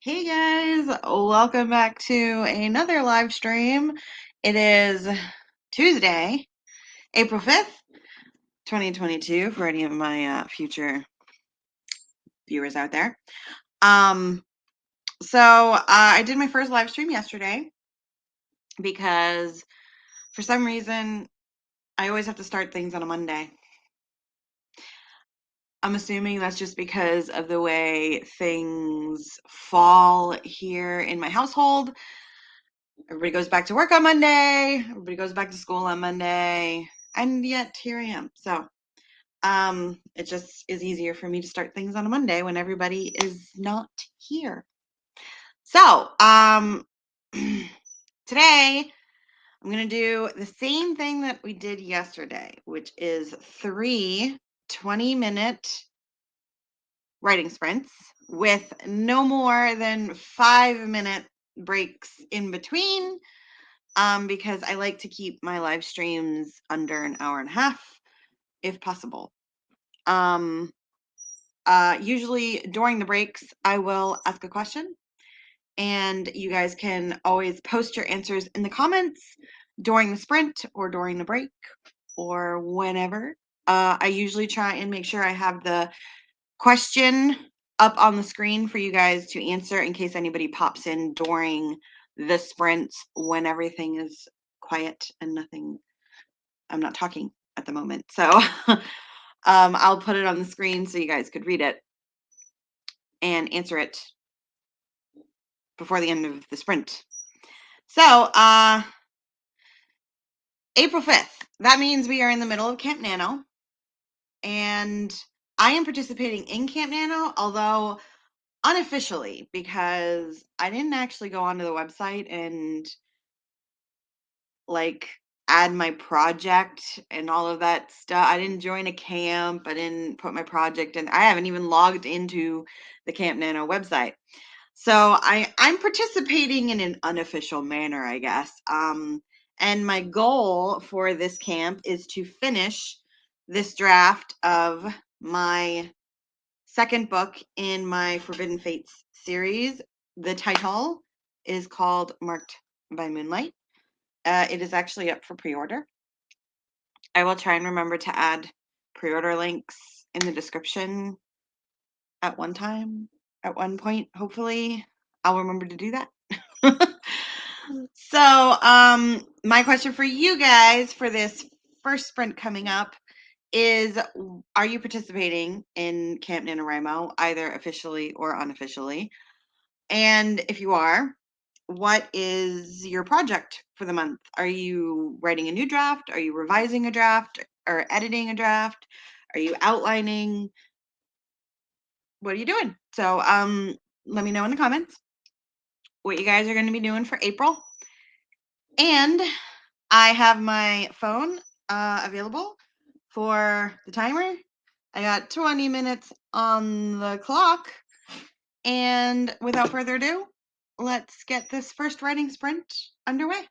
Hey guys, welcome back to another live stream. It is Tuesday, April 5th, 2022 for any of my future viewers out there. I did my first live stream yesterday because for some reason I always have to start things on a Monday. I'm assuming that's just because of the way things fall here in my household. Everybody goes back to work on Monday. Everybody goes back to school on Monday. And yet here I am. So it just is easier for me to start things on a Monday when everybody is not here. So today I'm going to do the same thing that we did yesterday, which is 3 20-minute writing sprints with no more than 5-minute breaks in between. Because I like to keep my live streams under an hour and a half, if possible. Usually during the breaks, I will ask a question, and you guys can always post your answers in the comments during the sprint or during the break or whenever. I usually try and make sure I have the question up on the screen for you guys to answer in case anybody pops in during the sprints when everything is quiet and I'm not talking at the moment. So I'll put it on the screen so you guys could read it and answer it before the end of the sprint. So April 5th, that means we are in the middle of Camp Nano, and I am participating in Camp Nano, although unofficially, because I didn't actually go onto the website and like add my project and all of that stuff. I didn't join a camp. I didn't put my project in. I haven't even logged into the Camp Nano website. So I'm participating in an unofficial manner, I guess. And my goal for this camp is to finish this draft of my second book in my Forbidden Fates series. The title is called Marked by Moonlight. It is actually up for pre-order. I will try and remember to add pre-order links in the description at one point, hopefully. I'll remember to do that. So, my question for you guys for this first sprint coming up is, are you participating in Camp NaNoWriMo, either officially or unofficially? And if you are, what is your project for the month? Are you writing a new draft? Are you revising a draft or editing a draft? Are you outlining? What are you doing? So, let me know in the comments what you guys are going to be doing for April. And I have my phone available for the timer. I got 20 minutes on the clock. And without further ado, let's get this first writing sprint underway.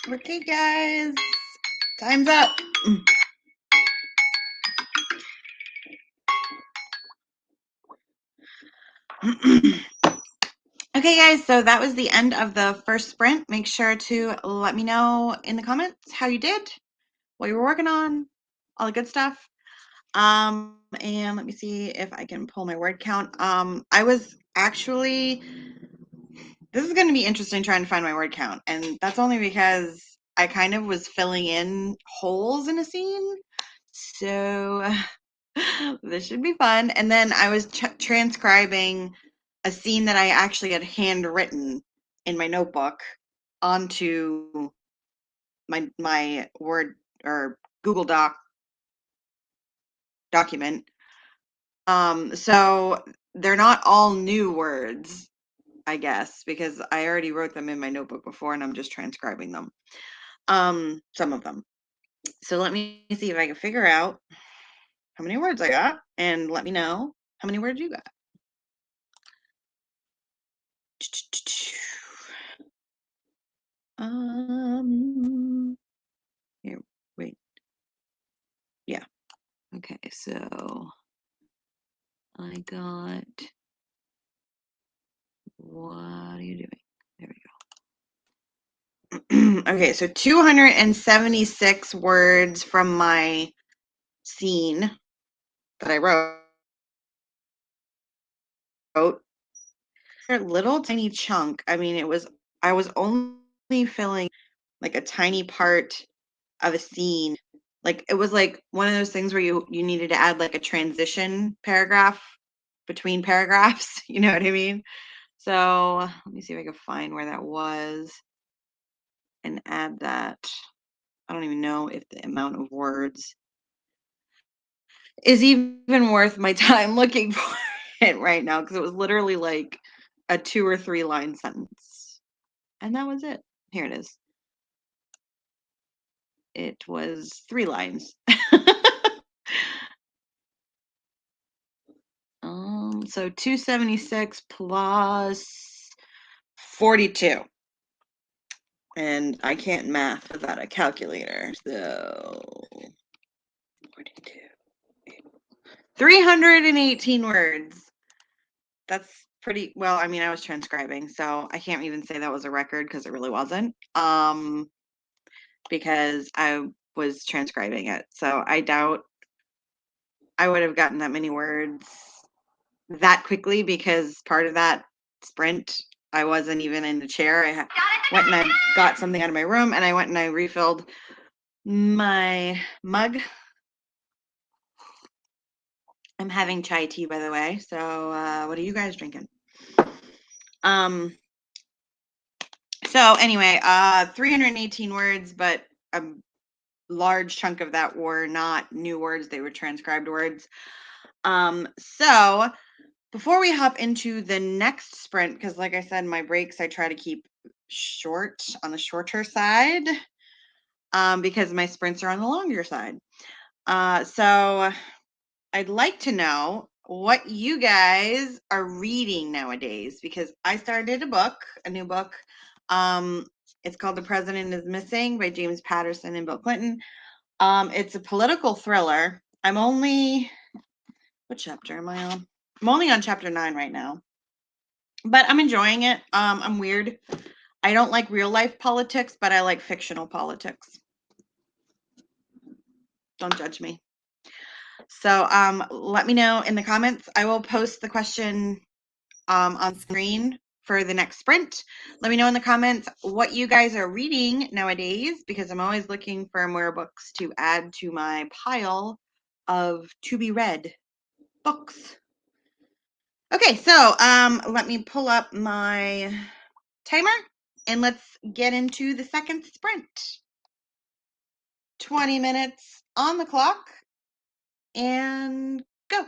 Okay, guys, time's up. Okay, guys, so that was the end of the first sprint. Make sure to let me know in the comments how you did, what you were working on, all the good stuff. And let me see if I can pull my word count. I was actually, this is going to be interesting trying to find my word count, and that's only because I kind of was filling in holes in a scene. So this should be fun. And then I was transcribing a scene that I actually had handwritten in my notebook onto my Word or Google document. So they're not all new words, I guess, because I already wrote them in my notebook before and I'm just transcribing them. Some of them. So let me see if I can figure out how many words I got and let me know how many words you got. Here, wait. Yeah. Okay, so I got, what are you doing? There we go. Okay, so 276 words from my scene that I wrote. A little tiny chunk. I mean, I was only filling like a tiny part of a scene. Like it was like one of those things where you needed to add like a transition paragraph between paragraphs. You know what I mean? So let me see if I can find where that was and add that. I don't even know if the amount of words is even worth my time looking for it right now because it was literally like a 2 or 3 line sentence. And that was it. Here it is. It was 3 lines. So 276 plus 42. And I can't math without a calculator. So 42. 318 words. That's pretty well. I mean, I was transcribing, so I can't even say that was a record because it really wasn't. Because I was transcribing it. So I doubt I would have gotten that many words that quickly because part of that sprint, I wasn't even in the chair. Went and I got something out of my room and I went and I refilled my mug. I'm having chai tea, by the way. So, what are you guys drinking? So anyway, 318 words, but a large chunk of that were not new words. They were transcribed words. So before we hop into the next sprint, because like I said, my breaks, I try to keep short on the shorter side, because my sprints are on the longer side. So I'd like to know what you guys are reading nowadays because I started a new book. It's called The President is Missing by James Patterson and Bill Clinton. It's a political thriller. What chapter am I on? I'm only on chapter 9 right now, but I'm enjoying it. I'm weird. I don't like real life politics, but I like fictional politics. Don't judge me. So let me know in the comments. I will post the question on screen for the next sprint. Let me know in the comments what you guys are reading nowadays because I'm always looking for more books to add to my pile of to be read books. Okay, so let me pull up my timer and let's get into the second sprint. 20 minutes on the clock and go.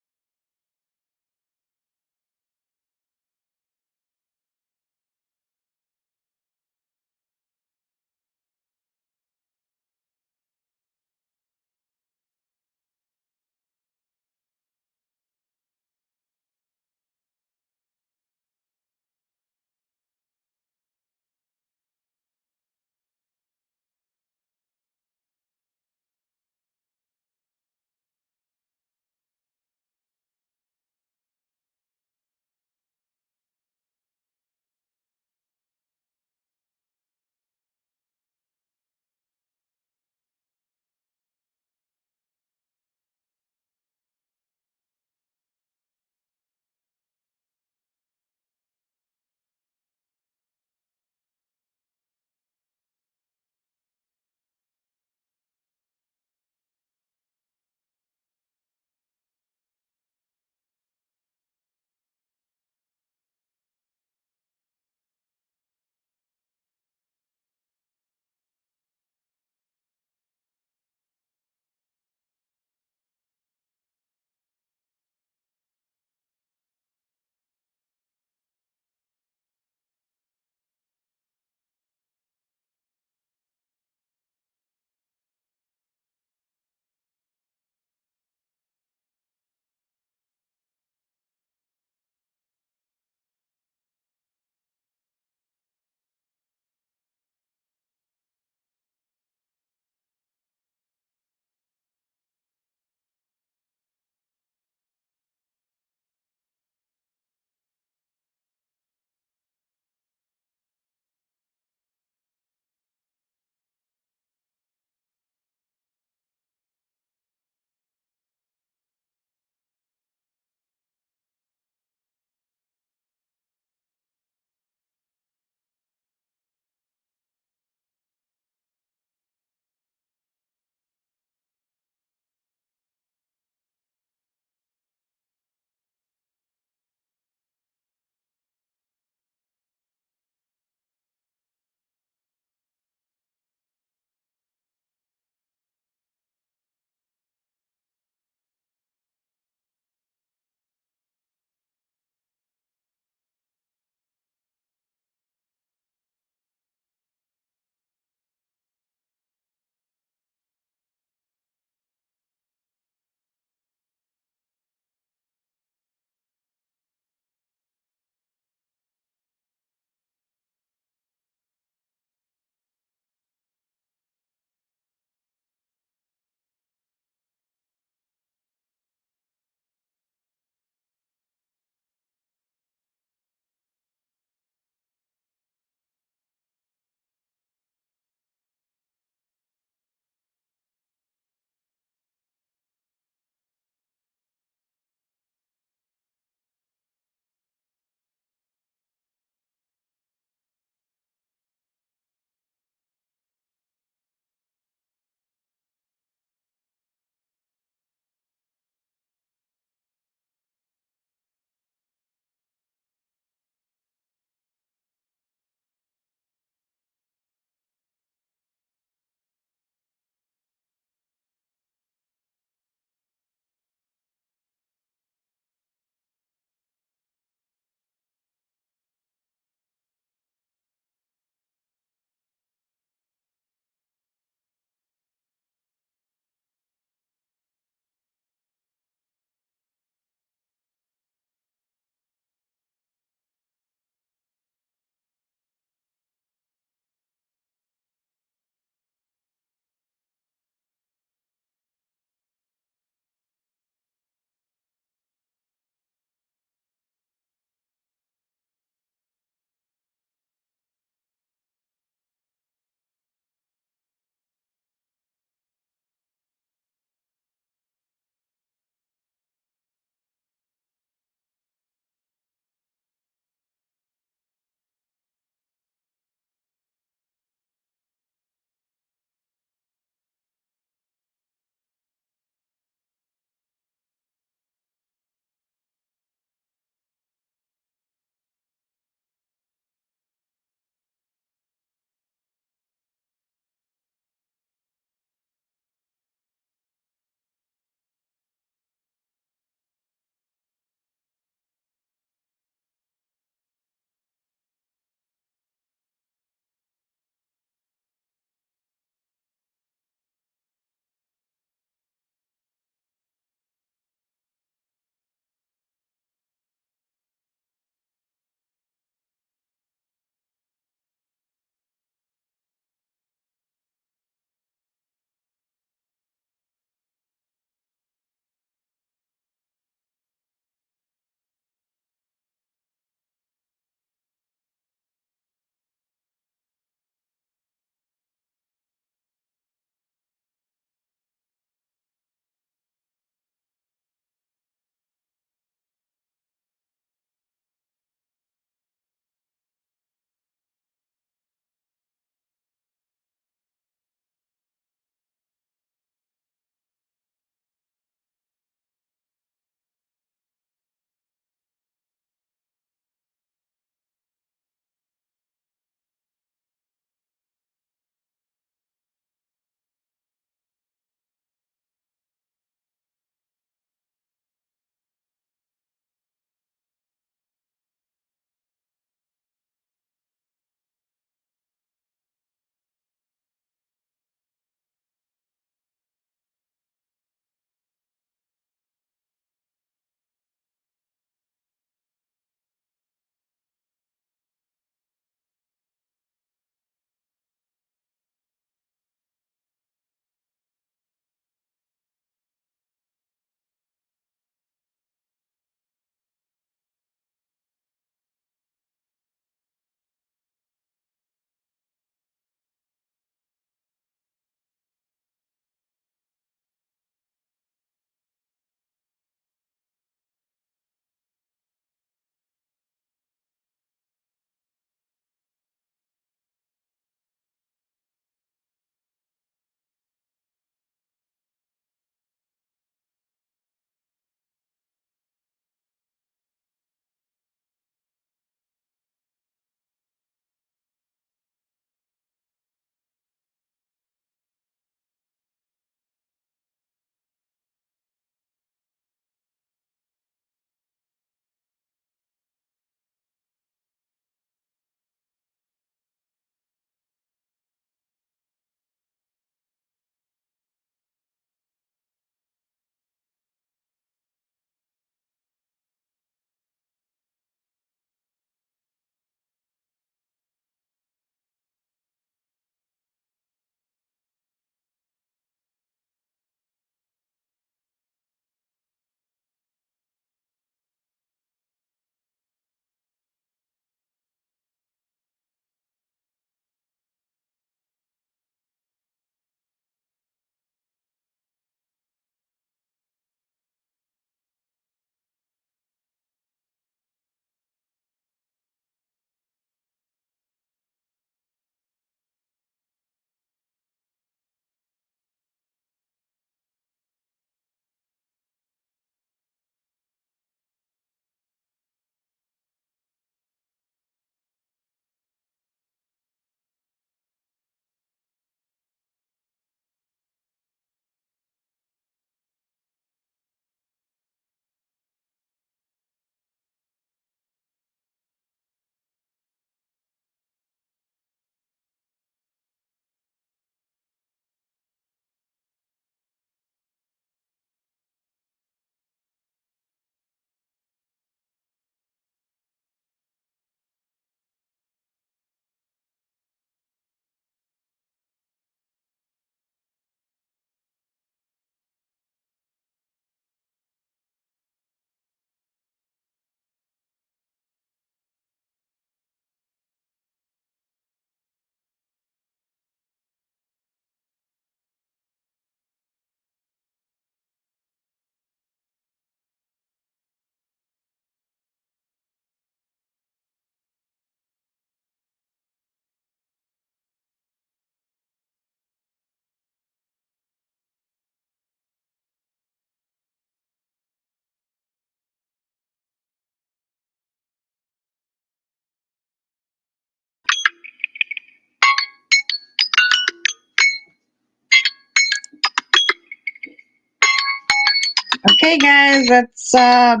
Okay, guys, let's hold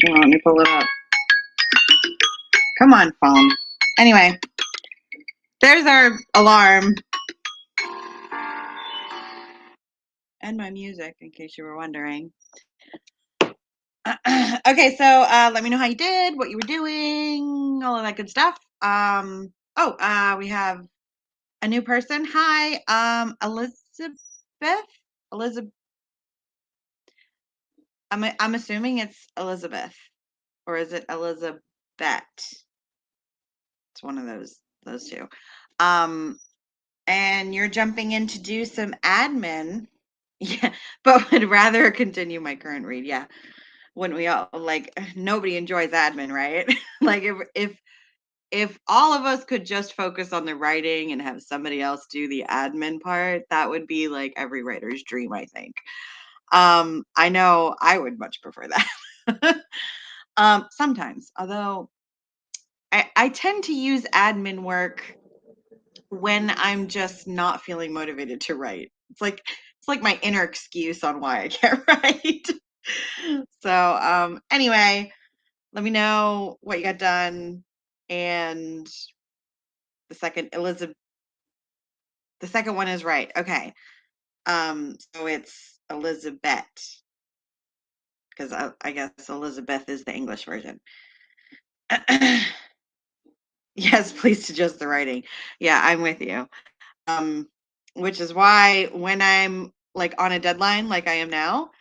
on, let me pull it up. Come on, phone. Anyway, there's our alarm and my music, in case you were wondering. Okay, so let me know how you did, what you were doing, all of that good stuff. We have a new person. Hi, Elizabeth. Elizabeth. I'm assuming it's Elizabeth, or is it Elizabeth? It's one of those two. And you're jumping in to do some admin. Yeah, but would rather continue my current read. Yeah, wouldn't we all? Like, nobody enjoys admin, right? Like, if all of us could just focus on the writing and have somebody else do the admin part, that would be like every writer's dream, I think. I know I would much prefer that. Sometimes, although I tend to use admin work when I'm just not feeling motivated to write. It's like my inner excuse on why I can't write. So anyway, let me know what you got done. And Elizabeth, the second one is right. Okay. So it's Elizabeth, because I guess Elizabeth is the English version. Yes, please adjust the writing. Yeah, I'm with you. Um, which is why when I'm like on a deadline, like I am now,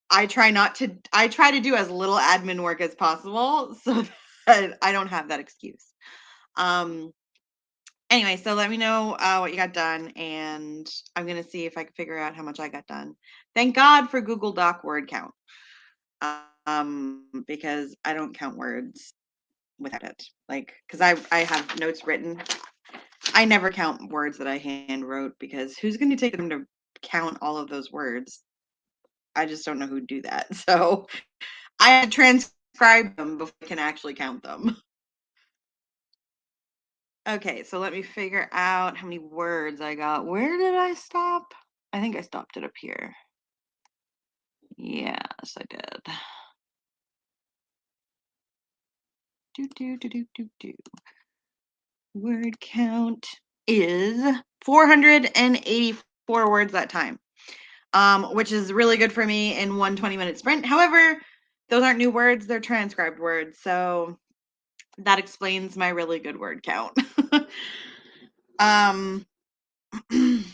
I try to do as little admin work as possible so that I don't have that excuse. Um, anyway, so let me know what you got done, and I'm gonna see if I can figure out how much I got done. Thank God for Google Doc word count, because I don't count words without it. Like, because I have notes written. I never count words that I hand wrote because who's going to take them to count all of those words? I just don't know who'd do that. So I had to transcribe them before I can actually count them. Okay, so let me figure out how many words I got. Where did I stop? I think I stopped it up here. Yes, I did. Do. Word count is 484 words that time, which is really good for me in one 20-minute sprint. However, those aren't new words, they're transcribed words. So that explains my really good word count. um, I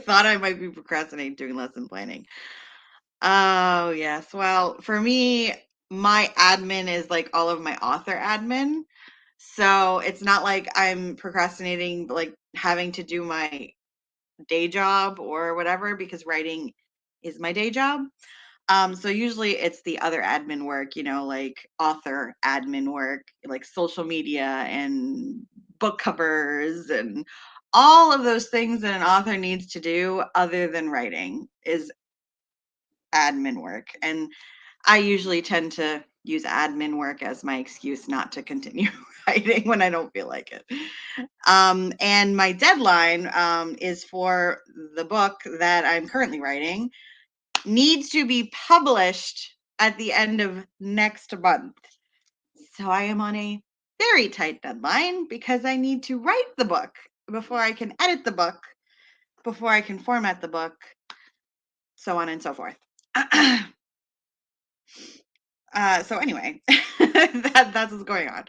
thought I might be procrastinating doing lesson planning. Oh, yes. Well, for me, my admin is like all of my author admin. So it's not like I'm procrastinating, like having to do my day job or whatever, because writing is my day job. So usually it's the other admin work, like author admin work, like social media and book covers and all of those things that an author needs to do other than writing is admin work. And I usually tend to use admin work as my excuse not to continue writing when I don't feel like it. And my deadline is for the book that I'm currently writing, needs to be published at the end of next month. So I am on a very tight deadline because I need to write the book before I can edit the book, before I can format the book, so on and so forth. So anyway, that's what's going on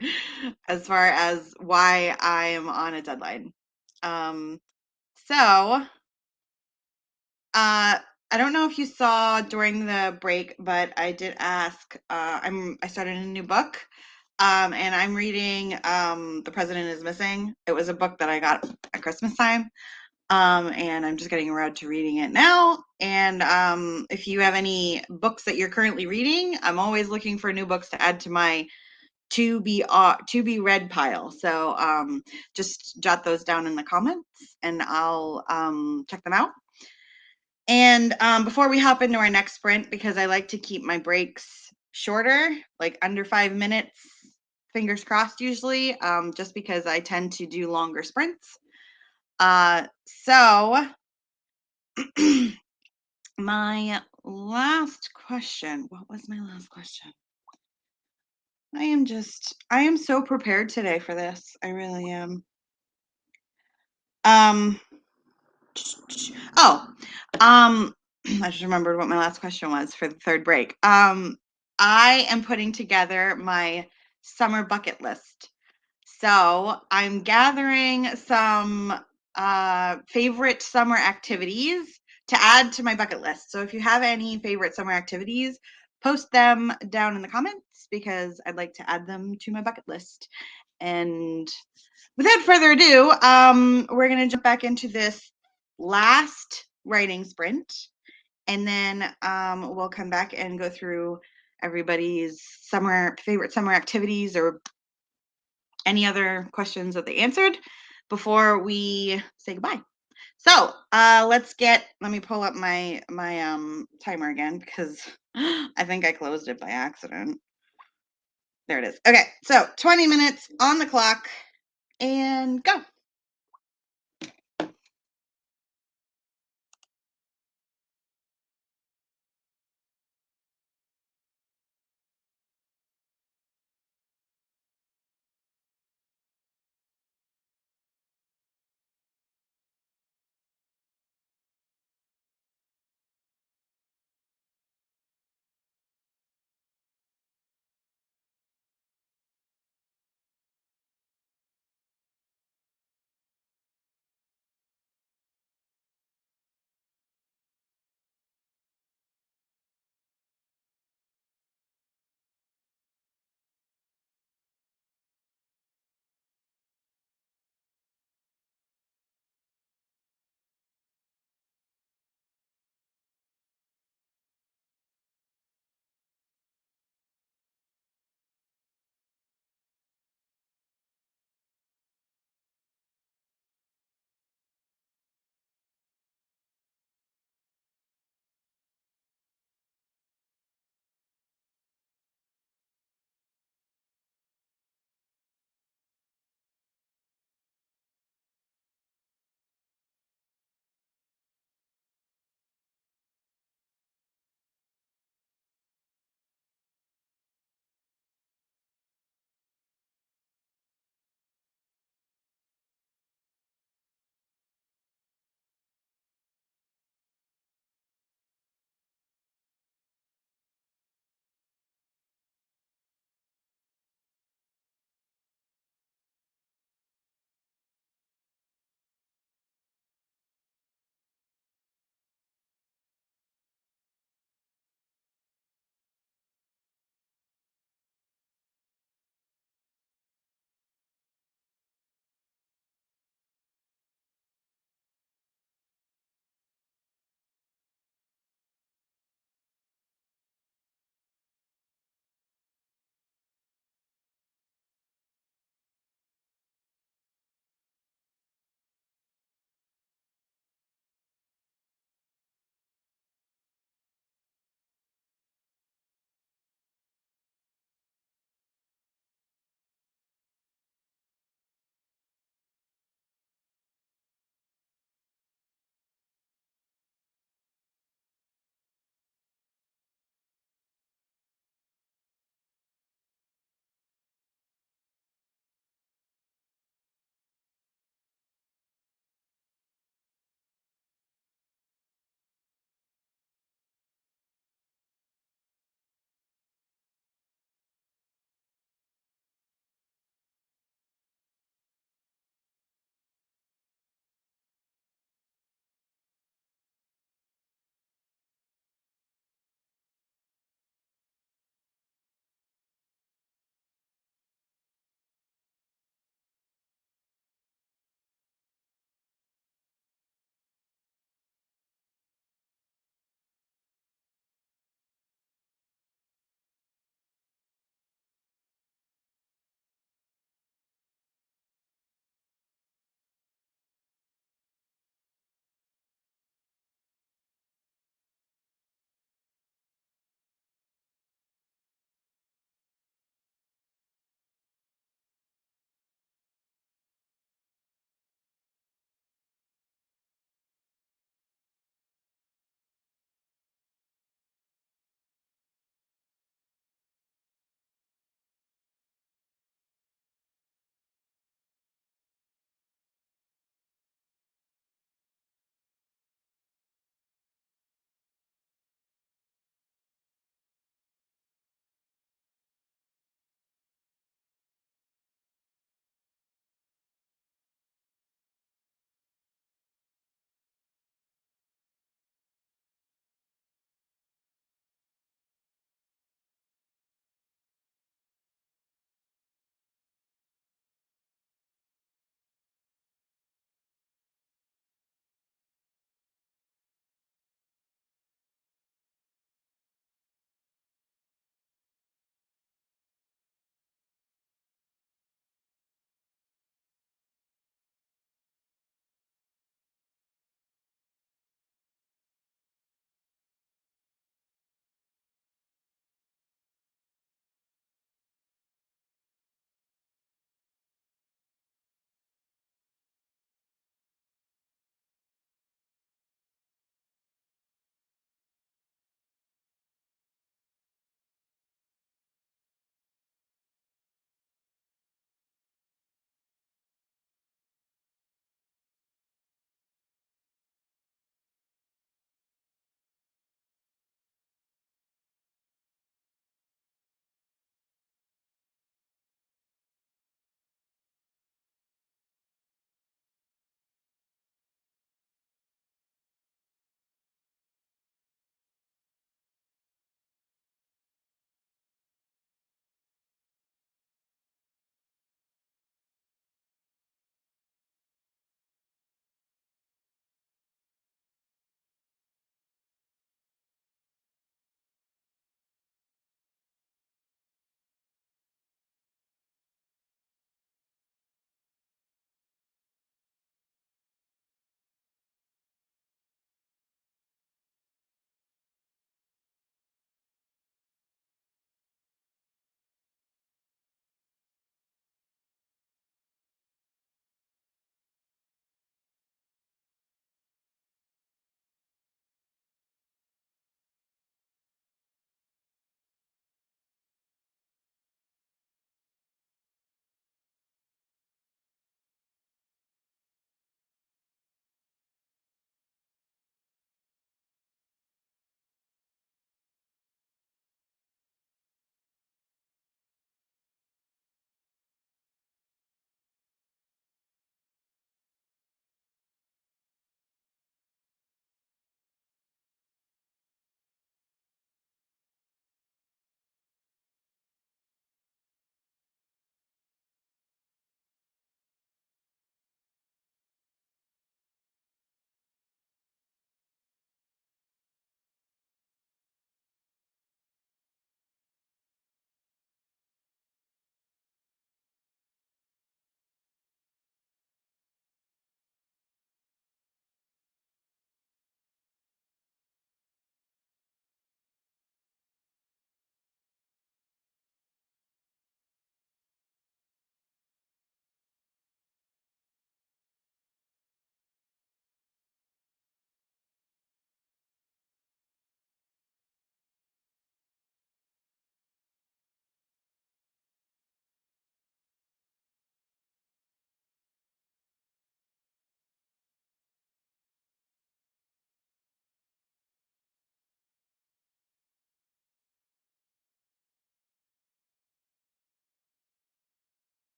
as far as why I am on a deadline. Um, so I don't know if you saw during the break, but I did ask. I started a new book, and I'm reading "The President Is Missing." It was a book that I got at Christmas time, and I'm just getting around to reading it now. And if you have any books that you're currently reading, I'm always looking for new books to add to my to be read pile. So just jot those down in the comments, and I'll check them out. And before we hop into our next sprint, because I like to keep my breaks shorter, like under 5 minutes, fingers crossed usually, just because I tend to do longer sprints. So My last question. What was my last question? I am so prepared today for this. I really am. Um, oh, I just remembered what my last question was for the third break. I am putting together my summer bucket list. So I'm gathering some favorite summer activities to add to my bucket list. So if you have any favorite summer activities, post them down in the comments because I'd like to add them to my bucket list. And without further ado, we're going to jump back into this last writing sprint. And then we'll come back and go through everybody's favorite summer activities or any other questions that they answered before we say goodbye. So let me pull up my timer again because I think I closed it by accident. There it is. Okay, so 20 minutes on the clock and go.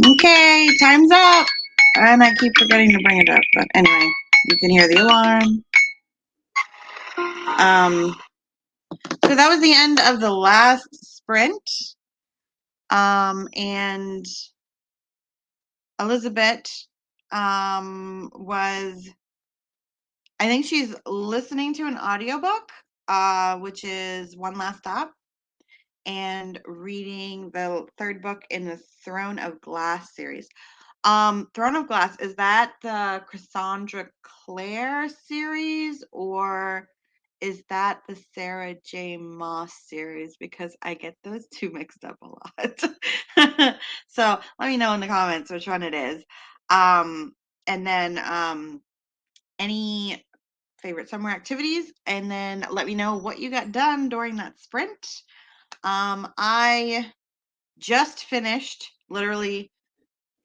Okay, time's up. And I keep forgetting to bring it up, but anyway, you can hear the alarm. So that was the end of the last sprint. And Elizabeth was, I think she's listening to an audiobook, which is One Last Stop, and reading the third book in the Throne of Glass series. Throne of Glass, is that the Cassandra Clare series, or is that the Sarah J. Maas series? Because I get those two mixed up a lot. So let me know in the comments which one it is. And then any favorite summer activities, and then let me know what you got done during that sprint. I just finished, literally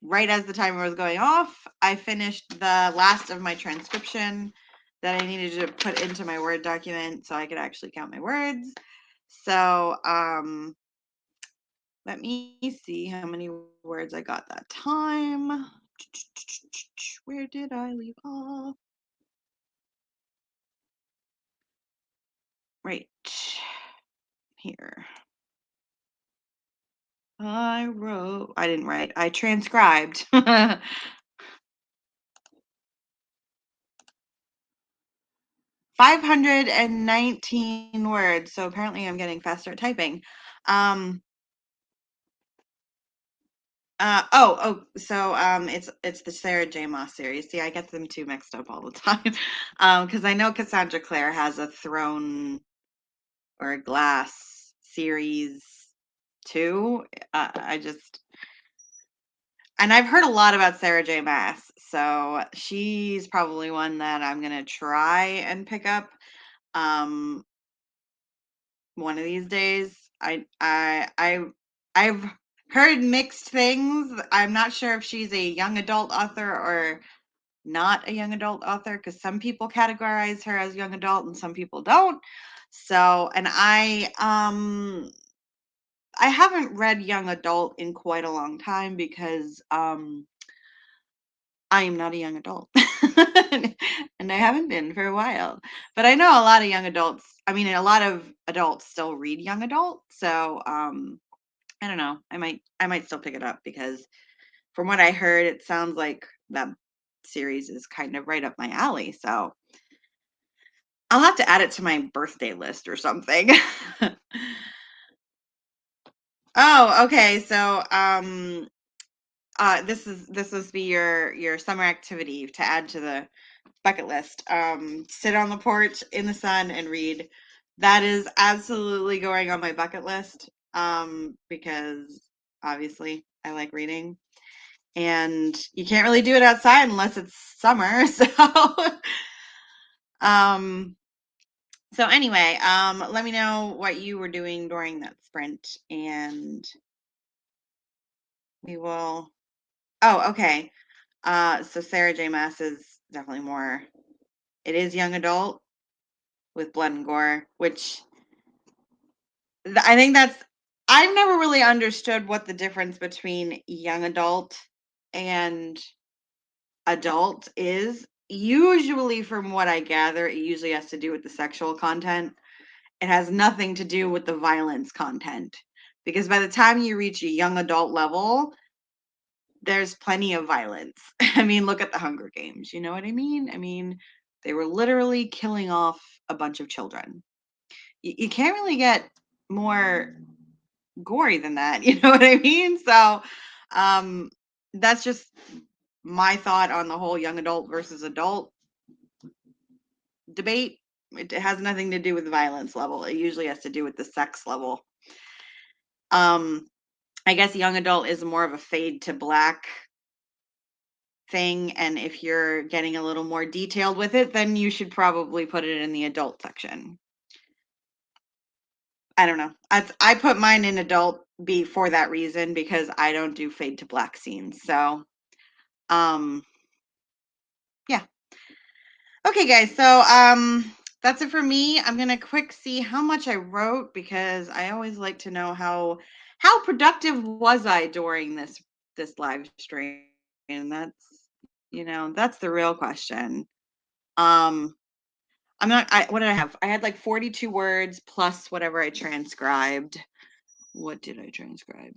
right as the timer was going off, I finished the last of my transcription that I needed to put into my Word document so I could actually count my words. So let me see how many words I got that time. Where did I leave off? Right here. I didn't write, I transcribed. 519 words. So apparently I'm getting faster at typing. It's the Sarah J. Maas series. See, I get them two mixed up all the time. Because I know Cassandra Clare has a Throne or a Glass series too. And I've heard a lot about Sarah J. Maas, so she's probably one that I'm gonna try and pick up. One of these days. I've heard mixed things. I'm not sure if she's a young adult author or not a young adult author, because some people categorize her as young adult and some people don't. So, and I haven't read young adult in quite a long time because I am not a young adult. And I haven't been for a while. But I know a lot of young adults, I mean, a lot of adults still read young adult. So, I don't know. I might still pick it up because from what I heard, it sounds like that series is kind of right up my alley. So, I'll have to add it to my birthday list or something. Oh, okay. So, this must be your summer activity to add to the bucket list. Sit on the porch in the sun and read. That is absolutely going on my bucket list. Because obviously I like reading, and you can't really do it outside unless it's summer. So, um, so anyway, let me know what you were doing during that sprint, and we will. Oh, okay. So Sarah J. Maas is definitely more. It is young adult with blood and gore, which I think that's. I've never really understood what the difference between young adult and adult is. Usually, from what I gather, it usually has to do with the sexual content. It has nothing to do with the violence content. Because by the time you reach a young adult level, there's plenty of violence. I mean, look at the Hunger Games. You know what I mean? I mean, they were literally killing off a bunch of children. You can't really get more gory than that. You know what I mean? So, that's just my thought on the whole young adult versus adult debate. It has nothing to do with the violence level. It usually has to do with the sex level. I guess young adult is more of a fade to black thing, and if you're getting a little more detailed with it, then you should probably put it in the adult section. I don't know. I put mine in adult B for that reason, because I don't do fade to black scenes. So, um, yeah. Okay, guys. So, that's it for me. I'm gonna quick see how much I wrote, because I always like to know how how productive was I during this live stream? And that's the real question. Um, what did I have? I had like 42 words plus whatever I transcribed. What did I transcribe?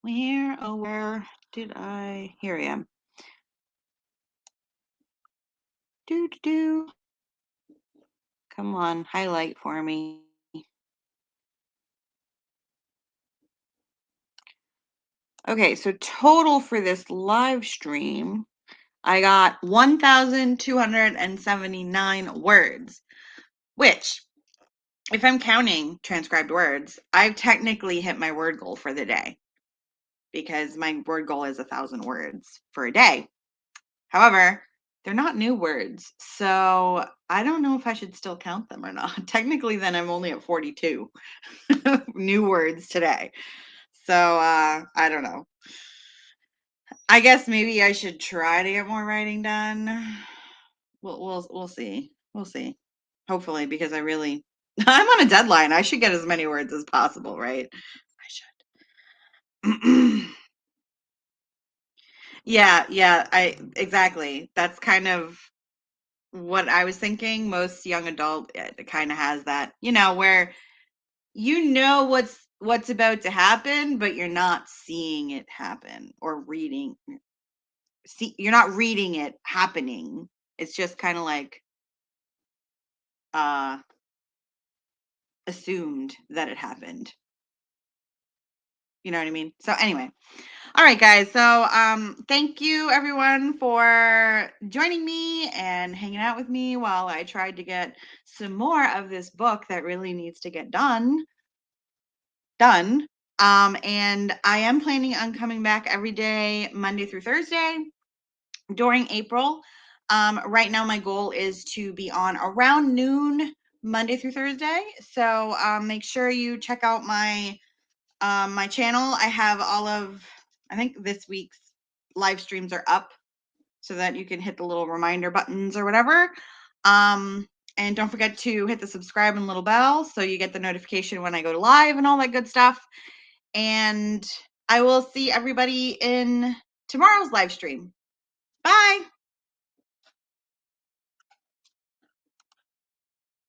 Where did I? Here I am. Do. Come on, highlight for me. Okay, so total for this live stream, I got 1,279 words, which, if I'm counting transcribed words, I've technically hit my word goal for the day because my word goal is 1,000 words for a day. However, they're not new words, so I don't know if I should still count them or not. Technically, then I'm only at 42 new words today. So I don't know. I guess maybe I should try to get more writing done. We'll see. We'll see. Hopefully, because I really I'm on a deadline. I should get as many words as possible, right? I should. Yeah, I exactly. That's kind of what I was thinking. Most young adult it kind of has that, where what's about to happen, but you're not seeing it happen or reading. You're not reading it happening. It's just kind of like uh assumed that it happened. You know what I mean? So anyway, all right, guys. So thank you everyone for joining me and hanging out with me while I tried to get some more of this book that really needs to get done. And I am planning on coming back every day, Monday through Thursday during April. Right now, my goal is to be on around noon, Monday through Thursday. So make sure you check out my channel. I have I think this week's live streams are up so that you can hit the little reminder buttons or whatever. And don't forget to hit the subscribe and little bell so you get the notification when I go live and all that good stuff. And I will see everybody in tomorrow's live stream. Bye.